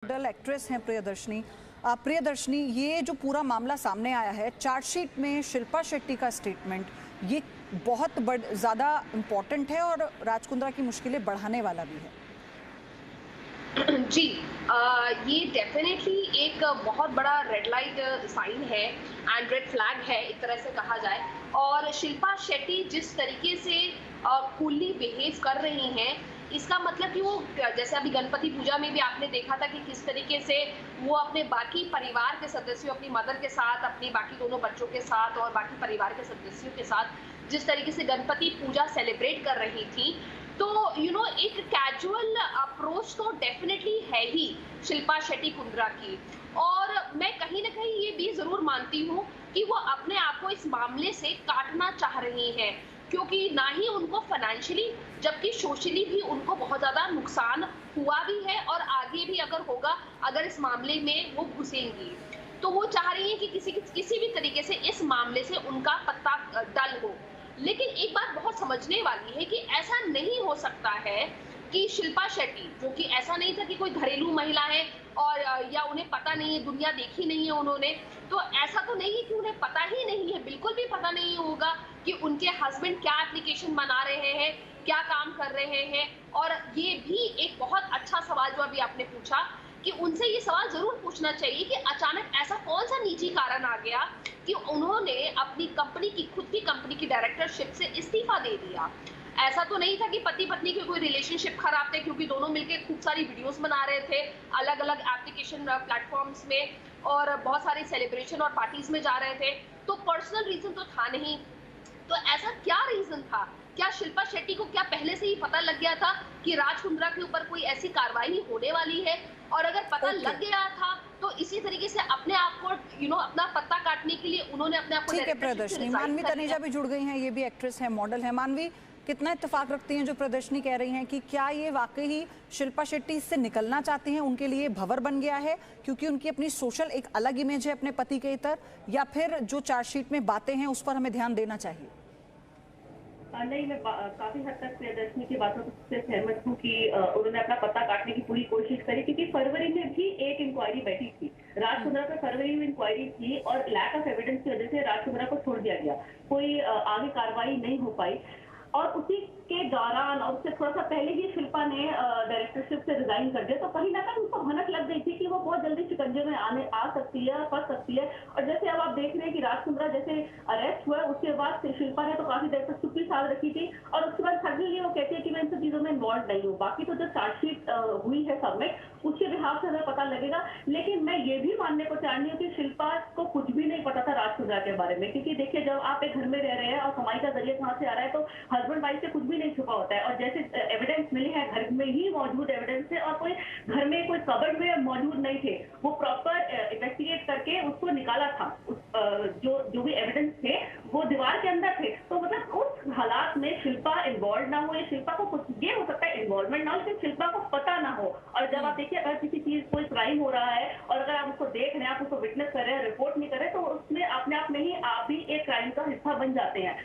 Model actress हैं प्रियदर्शनी। प्रियदर्शनी, ये जो पूरा मामला सामने आया है, चार्जशीट में शिल्पा शेट्टी का स्टेटमेंट ये बहुत ज़्यादा इम्पोर्टेंट है और राज कुंद्रा की मुश्किलें बढ़ाने वाला भी है। जी। ये डेफिनेटली एक बहुत बड़ा रेड लाइट साइन है एंड रेड फ्लैग है, एक तरह से कहा जाए। और शिल्पा शेट्टी जिस तरीके से कूलली बिहेव कर रही हैं, इसका मतलब कि वो जैसे अभी गणपति पूजा में भी आपने देखा था कि किस तरीके से वो अपने बाकी परिवार के सदस्यों, अपनी मदर के साथ, अपनी बाकी दोनों बच्चों के साथ और बाकी परिवार के सदस्यों के साथ जिस तरीके से गणपति पूजा सेलिब्रेट कर रही थी, तो एक कैजुअल अप्रोच तो डेफिनेटली है ही शिल्पा शेट्टी कुंद्रा की। और मैं कहीं ना कहीं ये भी जरूर मानती हूँ कि वो अपने आप को इस मामले से काटना चाह रही हैं, क्योंकि ना ही उनको फाइनेंशियली जबकि सोशली भी उनको बहुत ज्यादा नुकसान हुआ भी है और आगे भी अगर होगा, अगर इस मामले में वो घुसेंगी तो वो चाह रही है कि किसी भी तरीके से इस मामले से उनका पत्ता डल हो। लेकिन एक बात बहुत समझने वाली है कि ऐसा नहीं हो सकता है कि शिल्पा शेट्टी, जो कि ऐसा नहीं था कि कोई घरेलू महिला है और या उन्हें पता नहीं है, दुनिया देखी नहीं है उन्होंने, तो ऐसा तो नहीं है कि उन्हें पता ही नहीं है, बिल्कुल भी पता नहीं होगा कि उनके हस्बैंड क्या एप्लीकेशन बना रहे हैं, क्या काम कर रहे हैं। और ये भी एक बहुत अच्छा सवाल जो अभी आपने पूछा कि उनसे ये सवाल जरूर पूछना चाहिए कि अचानक ऐसा कौन सा निजी कारण आ गया कि उन्होंने अपनी कंपनी की, खुद की कंपनी की डायरेक्टरशिप से इस्तीफा दे दिया। ऐसा तो नहीं था कि पति पत्नी के कोई रिलेशनशिप खराब थे, क्योंकि दोनों मिलकर खूब सारी वीडियोस बना रहे थे अलग अलग एप्लीकेशन प्लेटफॉर्म्स में और बहुत सारे सेलिब्रेशन और पार्टीज में जा रहे थे, तो पर्सनल रीजन तो था नहीं। तो ऐसा क्या रीजन था? क्या शिल्पा शेट्टी को क्या पहले से ही पता लग गया था कि राज कुंद्रा के ऊपर कोई ऐसी कार्रवाई होने वाली है? और अगर पता ओके, लग गया था तो इसी तरीके से अपने आप को अपना पत्ता काटने के लिए उन्होंने अपने आप को ठीक है डायरेक्टरशिप से प्रियदर्शनी। रिजाइन मानवी कर तनेजा लिया। भी जुड़ गई हैं, ये भी एक्ट्रेस है, मॉडल है। मानवी, कितना इत्तेफाक रखती हैं जो प्रियदर्शनी कह रही हैं कि क्या ये वाकई ही शिल्पा शेट्टी इससे निकलना चाहती हैं, उनके लिए भंवर बन गया है क्योंकि उनकी अपनी सोशल एक अलग इमेज है अपने पति के इतर, या फिर जो चार्जशीट में बातें हैं उस पर हमें ध्यान देना चाहिए? नहीं, मैं काफी हद तक प्रियदर्शनी की बातों से सहमत हूँ कि उन्होंने अपना पता काटने की पूरी कोशिश करी, क्योंकि फरवरी में भी एक इंक्वायरी बैठी थी राज कुंद्रा पे। फरवरी में इंक्वायरी थी और लैक ऑफ एविडेंस की वजह से राज कुंद्रा को छोड़ दिया गया, कोई आगे कार्रवाई नहीं हो पाई। और उसी के दौरान और उससे थोड़ा सा पहले ही शिल्पा ने डायरेक्टरशिप से रिजाइन कर दिया, तो कहीं ना कहीं उसको भनक लग गई थी कि वो बहुत जल्दी शिकंजे में आ सकती है, फंस सकती है। और जैसे अब आप देख रहे हैं कि राज कुंद्रा जैसे अरेस्ट हुआ, उसके बाद शिल्पा ने तो काफी देर तक चुप्पी साध रखी थी और उसके बाद सडनली वो कहती है कि मैं इन सब चीजों में इन्वॉल्व नहीं हूँ। बाकी तो जो चार्जशीट हुई है सबमिट, उसके बिहाफ से हमें पता लगेगा। लेकिन मैं ये भी मानने को चाह रही हूँ कि शिल्पा को कुछ भी नहीं पता था राज कुंद्रा के बारे में, क्योंकि देखिए जब आप एक घर में रह रहे हैं और कमाई का जरिए कहाँ से आ रहा है, तो हस्बैंड वाइफ से कुछ भी नहीं छुपा होता है। और जैसे एविडेंस मिले हैं, घर में ही मौजूद एविडेंस थे और कोई घर में कोई कबर्ड में मौजूद नहीं थे, वो प्रॉपर इन्वेस्टिगेट करके उसको निकाला था। जो भी एविडेंस थे वो दीवार के अंदर थे, तो मतलब उस हालात में शिल्पा इन्वॉल्व ना हो, या शिल्पा को कुछ, ये हो सकता है इन्वॉल्वमेंट ना हो लेकिन शिल्पा को पता ना हो। और जब आप देखिए अगर किसी चीज कोई क्राइम हो रहा है और अगर आप उसको देख रहे हैं, आप उसको विटनेस कर रहे हैं, रिपोर्ट नहीं कर रहे, तो उसमें अपने आप में ही आप भी एक क्राइम का हिस्सा बन जाते हैं।